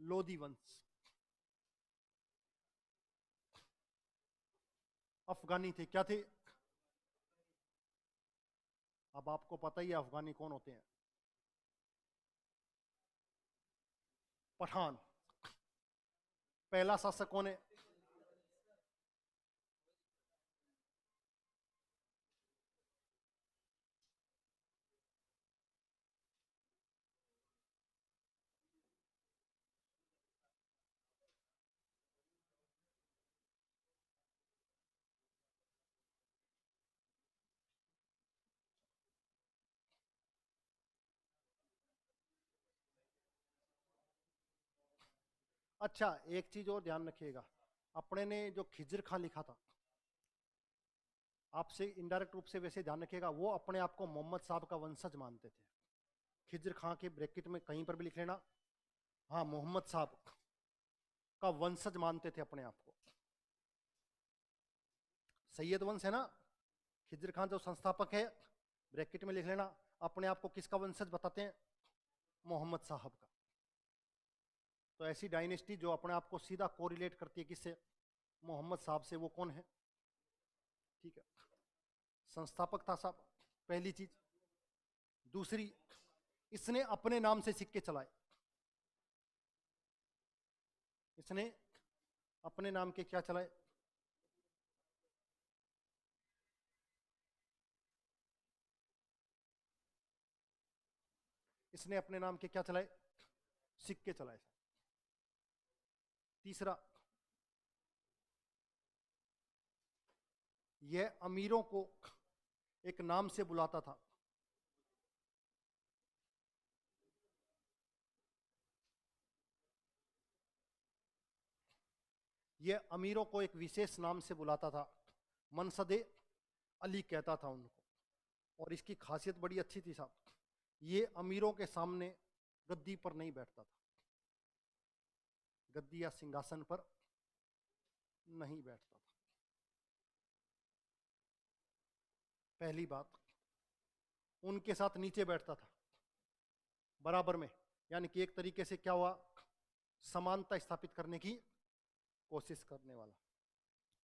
लोधी वंश। अफगानी थे, क्या थे? अब आपको पता ही है अफगानी कौन होते हैं। पठान। पहला शासक कौन है? अच्छा, एक चीज और ध्यान रखिएगा, अपने ने जो खिज्र खां लिखा था, आपसे इनडायरेक्ट रूप से वैसे ध्यान रखिएगा, वो अपने आप को मोहम्मद साहब का वंशज मानते थे। खिज्र खां के ब्रैकेट में कहीं पर भी लिख लेना, हाँ, मोहम्मद साहब का वंशज मानते थे अपने आप को। सैयद वंश है ना, खिज्र खां जो संस्थापक है, ब्रैकेट में लिख लेना, अपने आप को किसका वंशज बताते हैं? मोहम्मद साहब का। तो ऐसी डायनेस्टी जो अपने आप को सीधा कोरिलेट करती है किससे? मोहम्मद साहब से, वो कौन है? ठीक है, संस्थापक था साहब, पहली चीज। दूसरी, इसने अपने नाम से सिक्के चलाए। इसने अपने नाम के क्या चलाए? इसने अपने नाम के क्या चलाए? सिक्के चलाए। तीसरा, यह अमीरों को एक नाम से बुलाता था। यह अमीरों को एक विशेष नाम से बुलाता था, मनसदे अली कहता था उनको। और इसकी खासियत बड़ी अच्छी थी साहब, ये अमीरों के सामने गद्दी पर नहीं बैठता था, गद्दी या सिंहासन पर नहीं बैठता था। पहली बात, उनके साथ नीचे बैठता था बराबर में, यानी कि एक तरीके से क्या हुआ, समानता स्थापित करने की कोशिश करने वाला,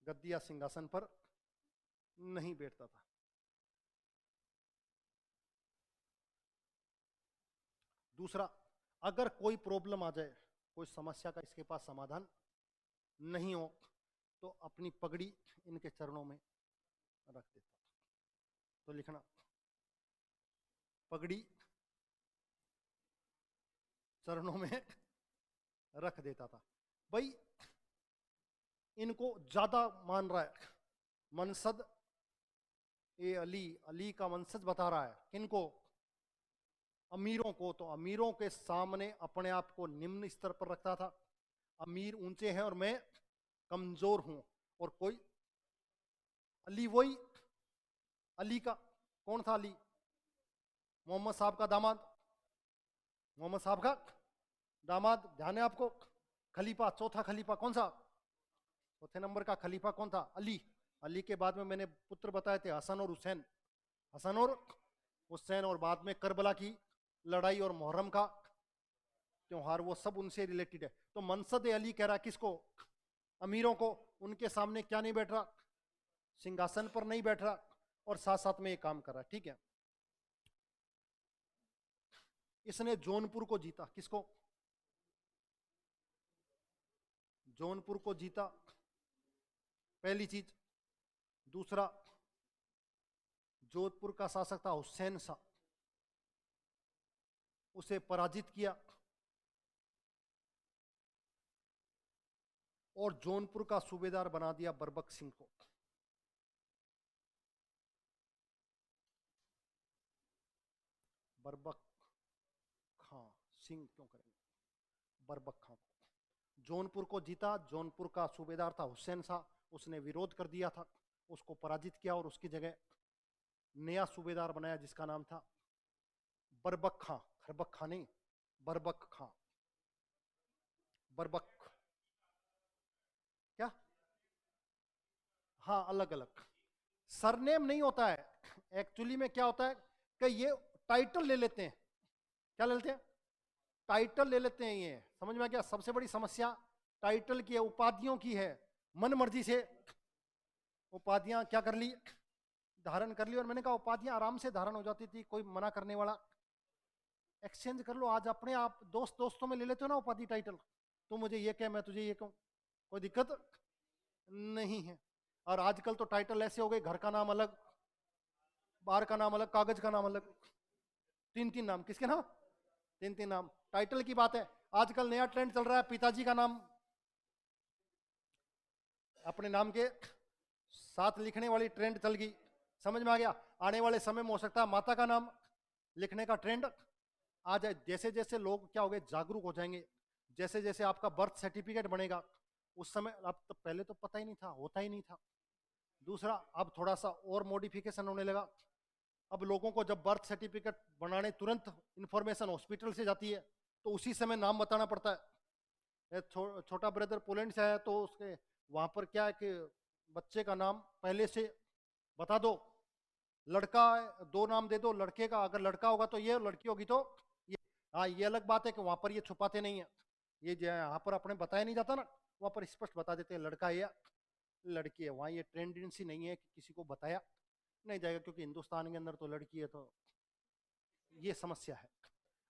गद्दी या सिंहासन पर नहीं बैठता था। दूसरा, अगर कोई प्रॉब्लम आ जाए, कोई समस्या का इसके पास समाधान नहीं हो, तो अपनी पगड़ी इनके चरणों में रख देता था। तो लिखना, पगड़ी चरणों में रख देता था। भाई, इनको ज्यादा मान रहा है, मनसद ए अली, अली का वंशज बता रहा है किनको? अमीरों को। तो अमीरों के सामने अपने आप को निम्न स्तर पर रखता था, अमीर ऊंचे हैं और मैं कमजोर हूं। और कोई अली, वही अली का, कौन था अली? मोहम्मद साहब का दामाद, मोहम्मद साहब का दामाद, ध्यान है आपको? खलीफा, चौथा खलीफा कौन सा? चौथे नंबर का खलीफा कौन था? अली। अली के बाद में मैंने पुत्र बताए थे हसन और हुसैन, हसन और हुसैन, और बाद में करबला की लड़ाई और मुहर्रम का त्योहार, वो सब उनसे रिलेटेड है। तो मनसद अली कह रहा किसको? अमीरों को। उनके सामने क्या नहीं बैठ रहा? सिंहासन पर नहीं बैठ रहा, और साथ साथ में ये काम कर रहा है। ठीक है, इसने जौनपुर को जीता। किसको? जौनपुर को जीता, पहली चीज। दूसरा, जोधपुर का शासक था हुसैन शाह, उसे पराजित किया। और जौनपुर का सूबेदार बना दिया बरबक सिंह को। बरबक खां सिंह क्यों करेंगे, बरबक खां को। जौनपुर को जीता, जौनपुर का सूबेदार था हुसैन शाह, उसने विरोध कर दिया था, उसको पराजित किया और उसकी जगह नया सूबेदार बनाया जिसका नाम था बरबक खां। खरबक खां नहीं, बरबक खां। बरबक, क्या? हाँ, अलग अलग सरनेम नहीं होता है। एक्चुअली में क्या होता है कि ये टाइटल ले लेते हैं। क्या ले लेते हैं? टाइटल ले लेते हैं, ये समझ में आ गया। सबसे बड़ी समस्या टाइटल की है, उपाधियों की है। मन मर्जी से उपाधियां क्या कर ली, धारण कर ली। और मैंने कहा उपाधियां आराम से धारण हो जाती थी, कोई मना करने वाला। एक्सचेंज कर लो, आज अपने आप दोस्तों में ले लेते हो ना उपाधि टाइटल, तो मुझे ये कह मैं तुझे ये कहूं, कोई दिक्कत नहीं है। और आजकल तो टाइटल ऐसे हो गए, घर का नाम अलग, बाहर का नाम अलग, कागज का नाम अलग, 3-3 नाम। किसके नाम? 3-3 नाम। टाइटल की बात है, आजकल नया ट्रेंड चल रहा है, पिताजी का नाम अपने नाम के साथ लिखने वाली ट्रेंड चल गई। समझ में आ गया। आने वाले समय में हो सकता है माता का नाम लिखने का ट्रेंड आ जाए। जैसे जैसे लोग क्या हो गए, जागरूक हो जाएंगे, जैसे जैसे आपका बर्थ सर्टिफिकेट बनेगा उस समय, अब तो पहले तो पता ही नहीं था, होता ही नहीं था। दूसरा, अब थोड़ा सा और मॉडिफिकेशन होने लगा। अब लोगों को जब बर्थ सर्टिफिकेट बनाने तुरंत इंफॉर्मेशन हॉस्पिटल से जाती है, तो उसी समय नाम बताना पड़ता है। छोटा ब्रदर पोलैंड से आया, तो उसके वहां पर क्या है कि बच्चे का नाम पहले से बता दो। लड़का दो नाम दे दो, लड़के का अगर लड़का होगा तो ये, लड़की होगी तो ये। हाँ, ये अलग बात है कि वहां पर ये छुपाते नहीं है। ये जो यहाँ पर अपने बताया नहीं जाता ना, वहां पर स्पष्ट बता देते हैं लड़का है या लड़की है। वहां ये टेंडेंसी नहीं है कि किसी को बताया नहीं जाएगा, क्योंकि हिंदुस्तान के अंदर तो लड़की है, तो ये समस्या है।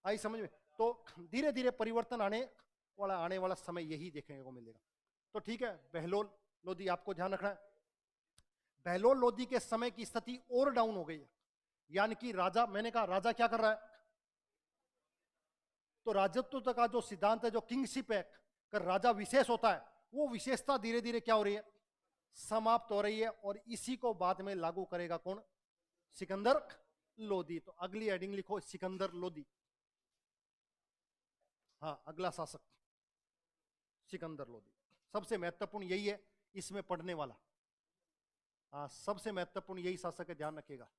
आई समझ में? तो धीरे धीरे परिवर्तन आने वाला समय यही देखने को मिलेगा। तो ठीक है, बहलोल लोधी आपको ध्यान रखना है। बहलोल लोधी के समय की स्थिति और डाउन हो गई है। यानी कि राजा, मैंने कहा राजा क्या कर रहा है, तो राजत्व का जो सिद्धांत है, जो किंगशिप है, कर राजा विशेष होता है, वो विशेषता धीरे धीरे क्या हो रही है, समाप्त हो रही है। और इसी को बाद में लागू करेगा कौन? सिकंदर लोधी। तो अगली हेडिंग लिखो, सिकंदर लोधी। हाँ, अगला शासक सिकंदर लोधी। सबसे महत्वपूर्ण यही है इसमें पढ़ने वाला। हाँ, सबसे महत्वपूर्ण यही शासक है, ध्यान रखिएगा।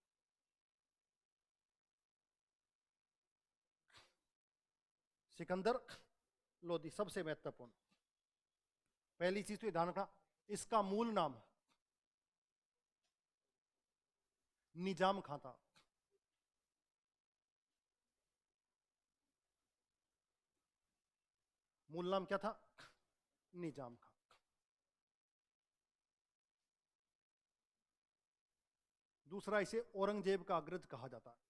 सिकंदर लोधी सबसे महत्वपूर्ण। पहली चीज तो ध्यान रखना, इसका मूल नाम निजाम खां था। मूल नाम क्या था? निजाम खां। दूसरा, इसे औरंगजेब का अग्रज कहा जाता है।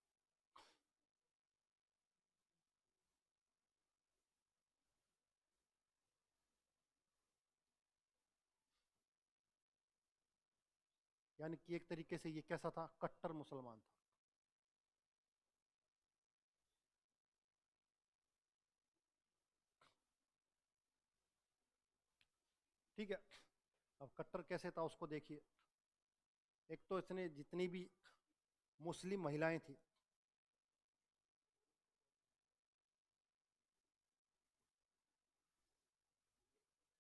यानी कि एक तरीके से ये कैसा था? कट्टर मुसलमान था। ठीक है, अब कट्टर कैसे था उसको देखिए। एक तो इसने जितनी भी मुस्लिम महिलाएं थी,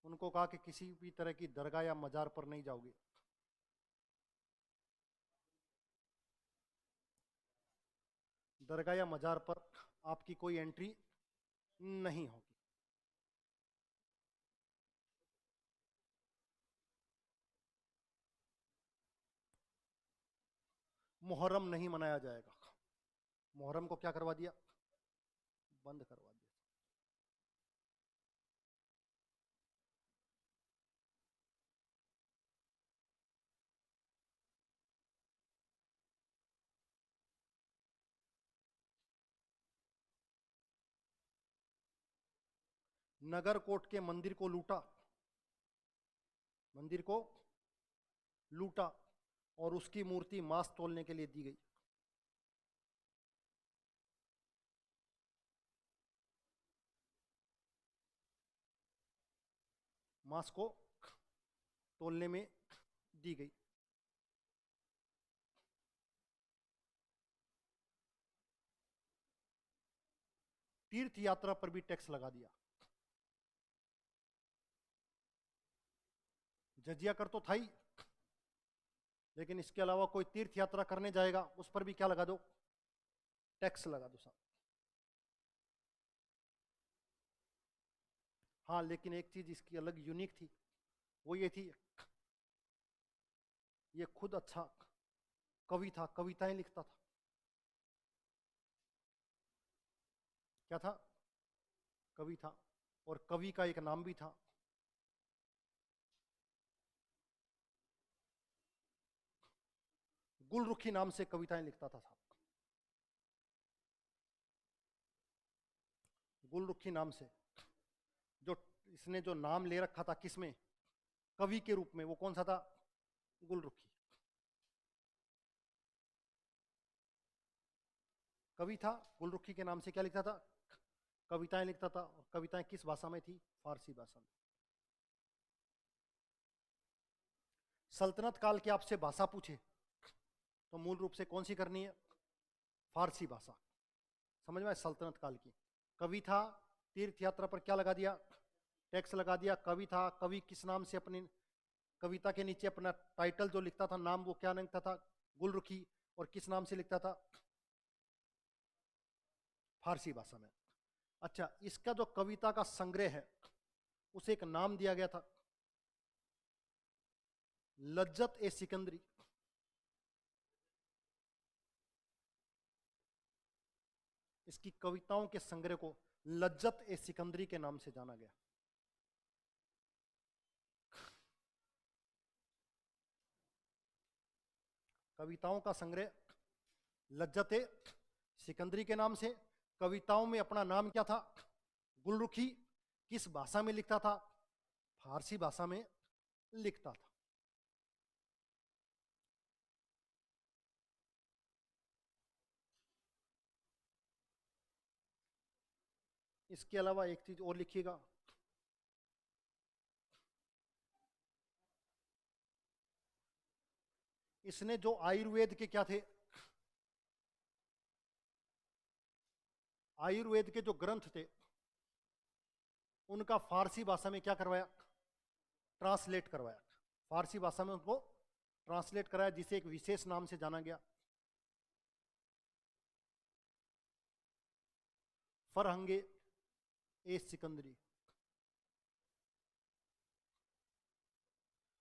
उनको कहा कि किसी भी तरह की दरगाह या मजार पर नहीं जाओगे। दरगाह या मजार पर आपकी कोई एंट्री नहीं होगी। मुहर्रम नहीं मनाया जाएगा। मुहर्रम को क्या करवा दिया? बंद करवा दिया। नगर कोट के मंदिर को लूटा, मंदिर को लूटा, और उसकी मूर्ति मांस तोलने के लिए दी गई। मांस को तोलने में दी गई। तीर्थ यात्रा पर भी टैक्स लगा दिया। जजिया कर तो था ही, लेकिन इसके अलावा कोई तीर्थ यात्रा करने जाएगा उस पर भी क्या लगा दो? टैक्स लगा दो साहब। हाँ, लेकिन एक चीज इसकी अलग यूनिक थी, वो ये थी, ये खुद अच्छा कवि था, कविताएं लिखता था। क्या था? कवि था, और कवि का एक नाम भी था। गुलरुखी नाम से कविताएं लिखता था साहब, गुलरुखी नाम से। जो इसने जो नाम ले रखा था किसमें, कवि के रूप में, वो कौन सा था, गुलरुखी। कवि था, गुलरुखी के नाम से क्या लिखता था, कविताएं लिखता था। और कविताएं किस भाषा में थी, फारसी भाषा में। सल्तनत काल की आपसे भाषा पूछे तो मूल रूप से कौन सी करनी है, फारसी भाषा। समझ में आया, सल्तनत काल की। कवि था, तीर्थ यात्रा पर क्या लगा दिया, टैक्स लगा दिया। कवि था, कवि किस नाम से अपनी कविता के नीचे अपना टाइटल जो लिखता था, नाम, वो क्या लिखता था, गुलरुखी। और किस नाम से लिखता था, फारसी भाषा में। अच्छा, इसका जो कविता का संग्रह है उसे एक नाम दिया गया था, लज्जत ए सिकंदरी। इसकी कविताओं के संग्रह को लज्जत ए सिकंदरी के नाम से जाना गया। कविताओं का संग्रह लज्जत ए सिकंदरी के नाम से। कविताओं में अपना नाम क्या था, गुलरुखी। किस भाषा में लिखता था, फारसी भाषा में लिखता था। इसके अलावा एक चीज और लिखिएगा, इसने जो आयुर्वेद के क्या थे, आयुर्वेद के जो ग्रंथ थे उनका फारसी भाषा में क्या करवाया, ट्रांसलेट करवाया। फारसी भाषा में उनको ट्रांसलेट कराया, जिसे एक विशेष नाम से जाना गया, फरहंगे ए सिकंदरी।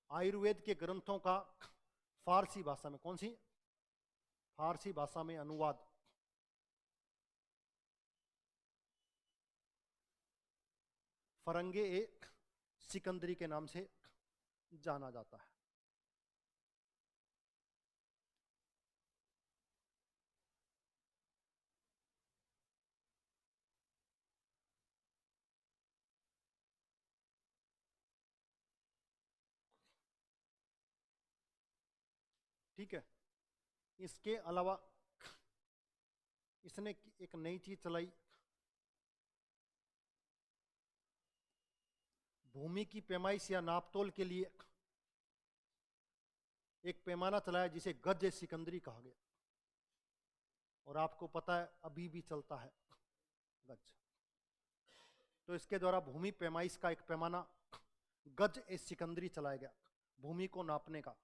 आयुर्वेद के ग्रंथों का फारसी भाषा में, कौन सी, फारसी भाषा में अनुवाद। फरंगे ए सिकंदरी के नाम से जाना जाता है। ठीक है। इसके अलावा इसने एक नई चीज चलाई, भूमि की पैमाइश या नापतोल के लिए एक पैमाना चलाया जिसे गज सिकंदरी कहा गया। और आपको पता है अभी भी चलता है गज। तो इसके द्वारा भूमि पैमाइश का एक पैमाना गज ए सिकंदरी चलाया गया, भूमि को नापने का।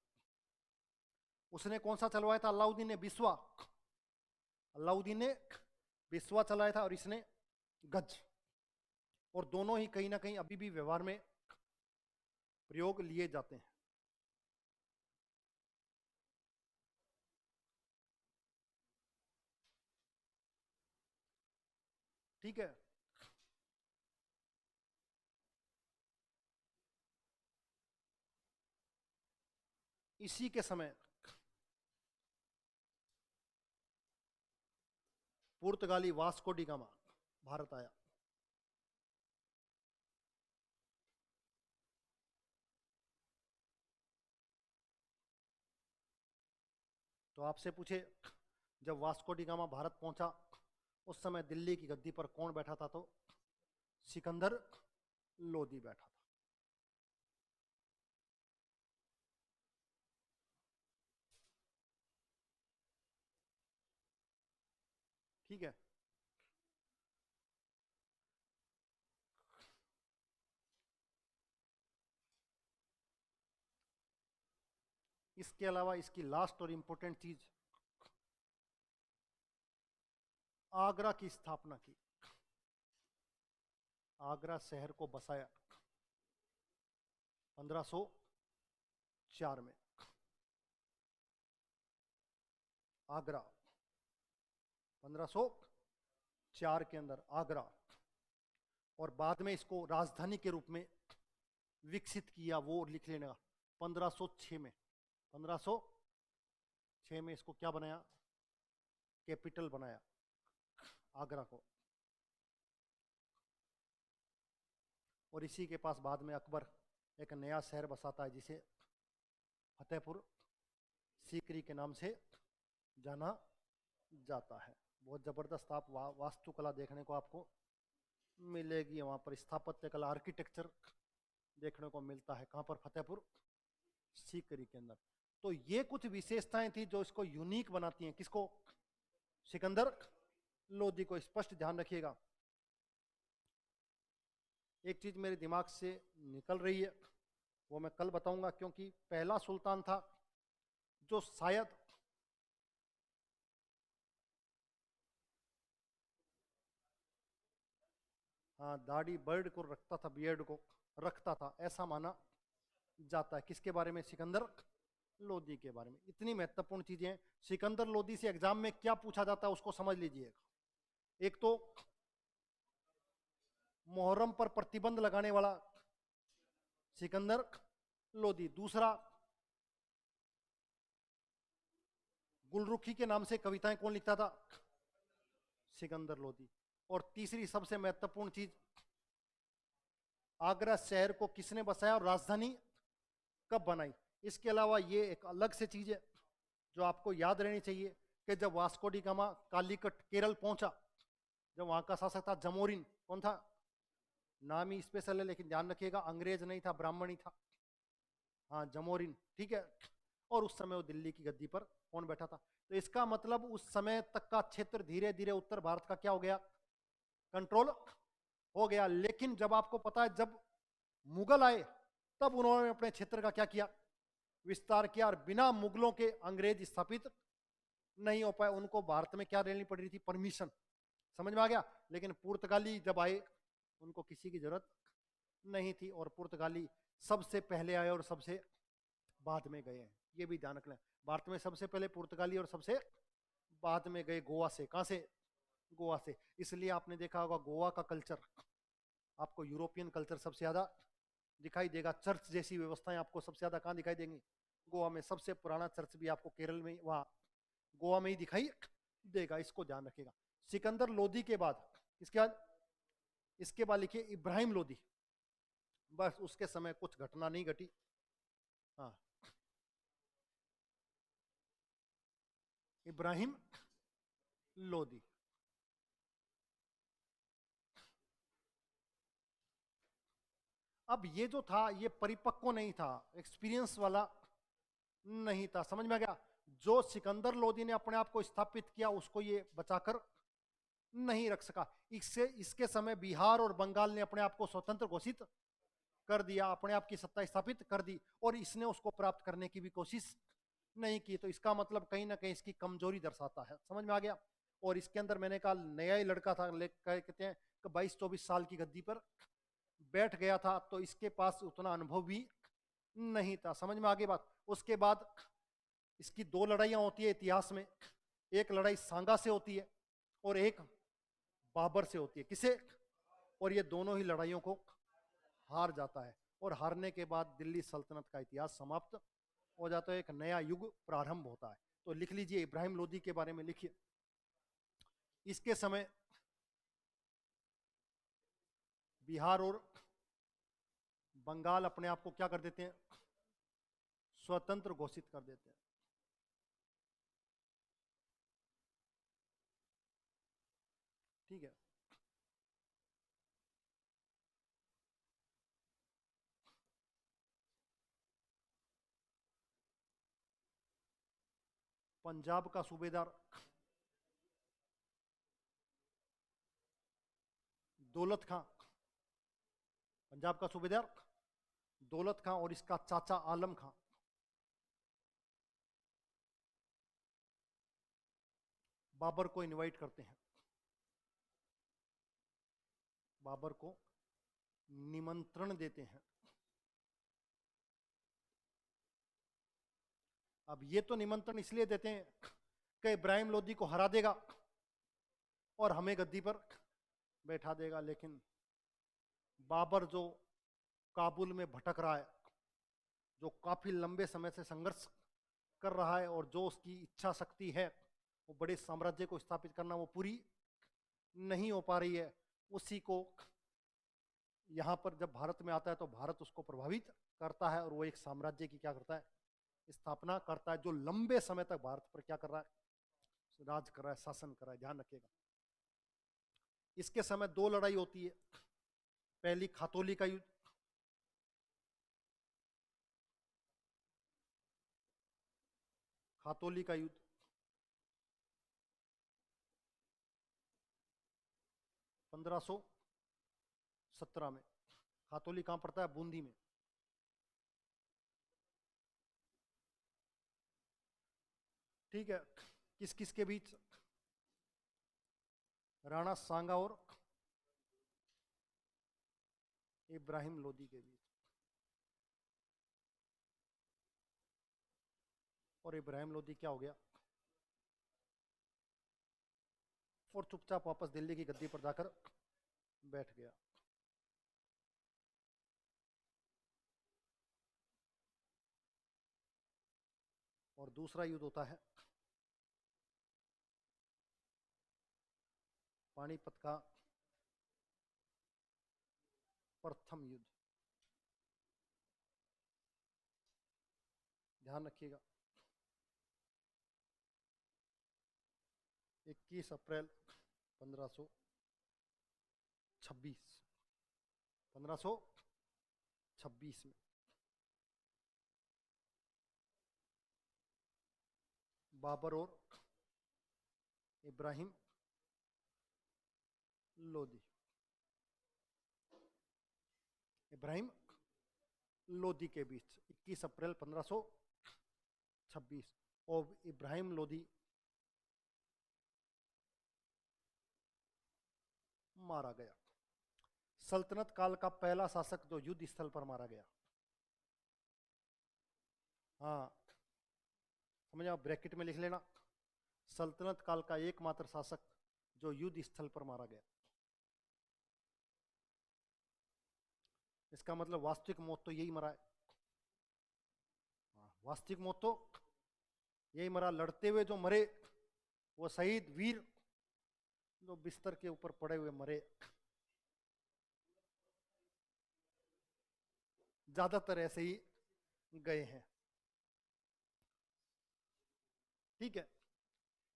उसने कौन सा चलवाया था, अलाउद्दीन ने बिस्वा। अलाउद्दीन ने बिस्वा चलाया था और इसने गज। और दोनों ही कहीं ना कहीं अभी भी व्यवहार में प्रयोग लिए जाते हैं। ठीक है। इसी के समय पुर्तगाली वास्को डी गामा भारत आया। तो आपसे पूछे, जब वास्को डी गामा भारत पहुंचा उस समय दिल्ली की गद्दी पर कौन बैठा था, तो सिकंदर लोदी बैठा था। ठीक है। इसके अलावा इसकी लास्ट और इंपॉर्टेंट चीज, आगरा की स्थापना की। आगरा शहर को बसाया 1504 में। आगरा 1504 के अंदर आगरा। और बाद में इसको राजधानी के रूप में विकसित किया, वो लिख लेना। 1506 में, 1506 में इसको क्या बनाया, कैपिटल बनाया आगरा को। और इसी के पास बाद में अकबर एक नया शहर बसाता है जिसे फतेहपुर सीकरी के नाम से जाना जाता है। बहुत ज़बरदस्त आप वास्तुकला देखने को आपको मिलेगी वहाँ पर, स्थापत्य कला, आर्किटेक्चर देखने को मिलता है। कहाँ पर, फतेहपुर सीकरी के अंदर। तो ये कुछ विशेषताएं थी जो इसको यूनिक बनाती हैं। किसको, सिकंदर लोदी को। स्पष्ट ध्यान रखिएगा। एक चीज मेरे दिमाग से निकल रही है, वो मैं कल बताऊंगा, क्योंकि पहला सुल्तान था जो शायद हाँ दाढ़ी बर्ड को रखता था, बियर्ड को रखता था, ऐसा माना जाता है। किसके बारे में, सिकंदर लोदी के बारे में। इतनी महत्वपूर्ण चीजें हैं। सिकंदर लोदी से एग्जाम में क्या पूछा जाता है उसको समझ लीजिएगा। एक तो मुहर्रम पर प्रतिबंध लगाने वाला सिकंदर लोदी। दूसरा, गुलरुखी के नाम से कविताएं कौन लिखता था, सिकंदर लोदी। और तीसरी सबसे महत्वपूर्ण चीज, आगरा शहर को किसने बसाया और राजधानी कब बनाई। इसके अलावा ये एक अलग से चीज है जो आपको याद रहनी चाहिए कि जब Vasco D gamma Calicut Kerala पहुंचा, जब वहां का शासक था जमोरिन, कौन था, नाम ही स्पेशल है लेकिन ध्यान रखिएगा, अंग्रेज नहीं था, ब्राह्मण ही था। हाँ जमोरिन, ठीक है। और उस समय वो दिल्ली की गद्दी पर कौन बैठा था। तो इसका मतलब उस समय तक का क्षेत्र धीरे धीरे उत्तर भारत का क्या हो गया, कंट्रोल हो गया। लेकिन जब आपको पता है जब मुगल आए तब उन्होंने अपने क्षेत्र का क्या किया, विस्तार किया। और बिना मुगलों के अंग्रेज स्थापित नहीं हो पाए। उनको भारत में क्या लेनी पड़ रही थी, परमिशन। समझ में आ गया। लेकिन पुर्तगाली जब आए उनको किसी की जरूरत नहीं थी, और पुर्तगाली सबसे पहले आए और सबसे बाद में गए हैं, ये भी ध्यान रखना। भारत में सबसे पहले पुर्तगाली और सबसे बाद में गए गोवा से। कहां से, गोवा से। इसलिए आपने देखा होगा गोवा का कल्चर आपको यूरोपियन कल्चर सबसे ज्यादा दिखाई देगा। चर्च जैसी व्यवस्थाएं आपको सबसे ज्यादा कहां दिखाई देंगी, गोवा में। सबसे पुराना चर्च भी आपको केरल में, वहां गोवा में ही दिखाई देगा। इसको ध्यान रखिएगा। सिकंदर लोदी के बाद, इसके बाद, इसके बाद लिखिए इब्राहिम लोदी। बस उसके समय कुछ घटना नहीं घटी। हाँ, इब्राहिम लोदी। अब ये जो था ये परिपक्व नहीं था, एक्सपीरियंस वाला नहीं था। समझ में आ गया। जो सिकंदर लोदी ने अपने आप को स्थापित किया उसको ये बचाकर नहीं रख सका। इससे इसके समय बिहार और बंगाल ने अपने आप को स्वतंत्र घोषित कर दिया, अपने आप की सत्ता स्थापित कर दी, और इसने उसको प्राप्त करने की भी कोशिश नहीं की। तो इसका मतलब कहीं ना कहीं इसकी कमजोरी दर्शाता है। समझ में आ गया। और इसके अंदर मैंने कहा नया ही लड़का था, कहते हैं कि 22-24 साल की गद्दी पर बैठ गया था, तो इसके पास उतना अनुभव भी नहीं था। समझ में आ गई बात। उसके बाद इसकी दो लड़ाइयां होती है इतिहास में। एक लड़ाई सांगा से होती है और एक बाबर से होती है। किसे, और ये दोनों ही लड़ाइयों को हार जाता है, और हारने के बाद दिल्ली सल्तनत का इतिहास समाप्त हो जाता है, एक नया युग प्रारंभ होता है। तो लिख लीजिए इब्राहिम लोदी के बारे में लिखिए। इसके समय बिहार और बंगाल अपने आप को क्या कर देते हैं, स्वतंत्र घोषित कर देते हैं। ठीक है। पंजाब का सूबेदार दौलत खां, पंजाब का सूबेदार दौलत खां, और इसका चाचा आलम खां। बाबर को इनवाइट करते हैं, बाबर को निमंत्रण देते हैं। अब ये तो निमंत्रण इसलिए देते हैं कि इब्राहिम लोदी को हरा देगा और हमें गद्दी पर बैठा देगा। लेकिन बाबर जो काबुल में भटक रहा है, जो काफी लंबे समय से संघर्ष कर रहा है, और जो उसकी इच्छा शक्ति है वो बड़े साम्राज्य को स्थापित करना, वो पूरी नहीं हो पा रही है, उसी को यहाँ पर जब भारत में आता है तो भारत उसको प्रभावित करता है, और वो एक साम्राज्य की क्या करता है, स्थापना करता है, जो लंबे समय तक भारत पर क्या कर रहा है, राज कर रहा है, शासन कर रहा है। ध्यान रखिएगा, इसके समय दो लड़ाई होती है। पहली खातौली का युद्ध, खातौली का युद्ध 1517 में। खातौली कहां पड़ता है? बूंदी में। ठीक है, किस किस के बीच? राणा सांगा और इब्राहिम लोदी के बीच। और इब्राहिम लोदी क्या हो गया, और चुपचाप वापस दिल्ली की गद्दी पर जाकर बैठ गया। और दूसरा युद्ध होता है पानीपत का प्रथम युद्ध। ध्यान रखिएगा, 21 अप्रैल 1526 में बाबर और इब्राहिम लोदी, इब्राहिम लोदी के बीच 21 अप्रैल 1526, और इब्राहिम लोदी मारा गया। सल्तनत काल का पहला शासक जो युद्ध स्थल पर मारा गया। हाँ, समझ आप, ब्रैकेट में लिख लेना, सल्तनत काल का एकमात्र शासक जो युद्ध स्थल पर मारा गया। इसका मतलब वास्तविक मौत तो यही मरा है। वास्तविक मौत तो यही मरा, लड़ते हुए जो मरे वो शहीद वीर जो बिस्तर के ऊपर पड़े हुए मरे, ज्यादातर ऐसे ही गए हैं। ठीक है,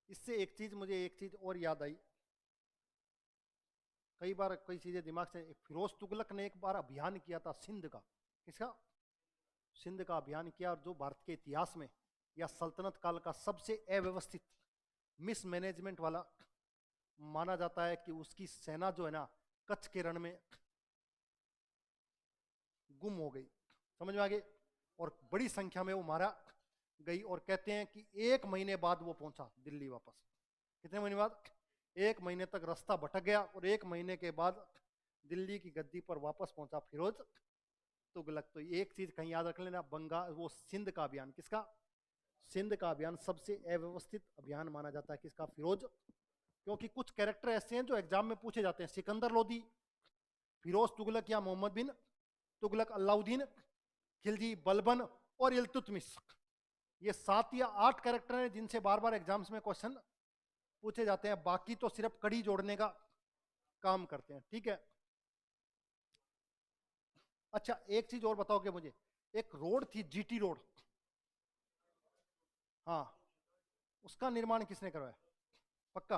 इससे मुझे एक चीज और याद आई। कई बार कई चीजें दिमाग से, फिरोज तुगलक ने एक बार अभियान किया था सिंध का। किसका? सिंध का अभियान किया, और जो भारत के इतिहास में या सल्तनत काल का सबसे अव्यवस्थित मिसमैनेजमेंट वाला माना जाता है, कि उसकी सेना जो है ना, कच्छ के रण में गुम हो गई। समझ में आ गई? और बड़ी संख्या में वो मारा गई, और कहते हैं कि 1 महीने बाद वो पहुंचा दिल्ली वापस। कितने महीने बाद? 1 महीने तक रास्ता भटक गया, और 1 महीने के बाद दिल्ली की गद्दी पर वापस पहुंचा फिरोज तुगलक। तो एक चीज कहीं याद रख लेना, बंगाल, वो सिंध का अभियान, किसका? सिंध का अभियान सबसे अव्यवस्थित अभियान माना जाता है। किसका? फिरोज। क्योंकि कुछ कैरेक्टर ऐसे हैं जो एग्जाम में पूछे जाते हैं, सिकंदर लोदी, फिरोज तुगलक या मोहम्मद बिन तुगलक, अलाउद्दीन खिलजी, बलबन और इल्तुतमिश। ये 7 या 8 कैरेक्टर हैं जिनसे बार बार एग्जाम्स में क्वेश्चन पूछे जाते हैं। बाकी तो सिर्फ कड़ी जोड़ने का काम करते हैं। ठीक है, अच्छा एक चीज और बताओगे मुझे, एक रोड थी जीटी रोड, हाँ, उसका निर्माण किसने करवाया? पक्का?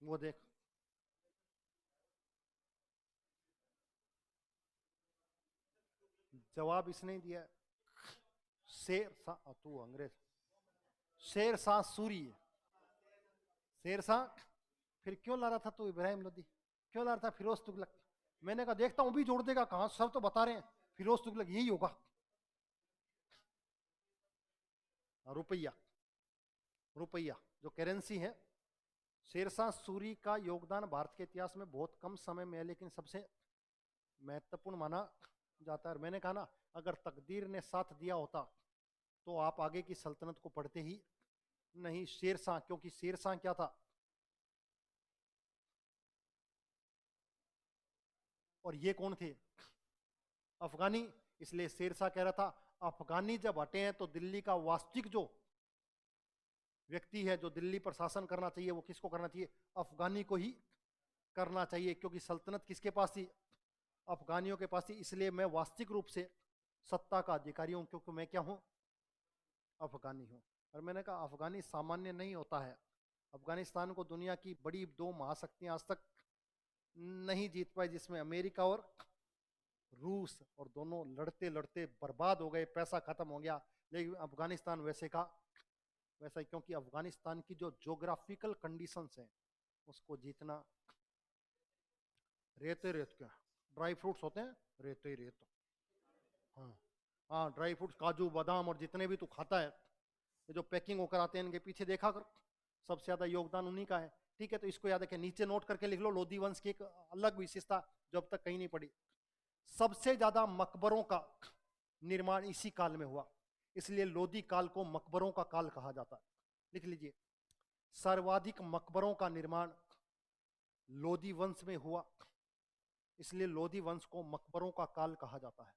वो देख, जवाब इसने ही दिया है, शेर शाह। तू अंग्रेज, शेर शाह सूरी है। शेर शाह। फिर क्यों ला रहा था तू इब्राहिम लोदी? क्यों ला रहा था फिरोज तुगलक? मैंने कहा देखता हूं भी जोड़ देगा, कहां सब तो बता रहे हैं फिरोज तुगलक यही होगा। रुपया, रुपया जो करेंसी है। शेरशाह सूरी का योगदान भारत के इतिहास में बहुत कम समय में है, लेकिन सबसे महत्वपूर्ण माना जाता है। मैंने कहा ना, अगर तकदीर ने साथ दिया होता तो आप आगे की सल्तनत को पढ़ते ही नहीं। शेरशाह, क्योंकि शेरशाह क्या था, और ये कौन थे? अफगानी। इसलिए शेरशाह कह रहा था अफगानी जब हटे हैं तो दिल्ली का वास्तविक जो व्यक्ति है, जो दिल्ली पर शासन करना चाहिए, वो किसको करना चाहिए? अफगानी को ही करना चाहिए, क्योंकि सल्तनत किसके पास थी? अफगानियों के पास थी। इसलिए मैं वास्तविक रूप से सत्ता का अधिकारी हूं, क्योंकि मैं क्या हूं? अफगानी हूं। और मैंने कहा अफगानी सामान्य नहीं होता है। अफगानिस्तान को दुनिया की बड़ी दो महाशक्तियां आज तक नहीं जीत पाई, जिसमें अमेरिका और रूस, और दोनों लड़ते लड़ते बर्बाद हो गए, पैसा खत्म हो गया। लेकिन अफगानिस्तान वैसे का वैसा ही, क्योंकि अफगानिस्तान की जो ज्योग्राफिकल कंडीशंस हैं उसको जीतना। रेते रेत क्या, ड्राई फ्रूट्स होते हैं, रेते रेत। हाँ हाँ, ड्राई फ्रूट्स, काजू बादाम और जितने भी तू खाता है, ये जो पैकिंग होकर आते हैं इनके पीछे देखा कर, सबसे ज्यादा योगदान उन्हीं का है। ठीक है, तो इसको याद रखें, नीचे नोट करके लिख लो। लोधी वंश की एक अलग विशेषता जो अब तक कहीं नहीं पड़ी, सबसे ज्यादा मकबरों का निर्माण इसी काल में हुआ, इसलिए लोधी काल को मकबरों का काल कहा जाता है। लिख लीजिए, सर्वाधिक मकबरों का निर्माण लोधी वंश में हुआ, इसलिए लोधी वंश को मकबरों का काल कहा जाता है।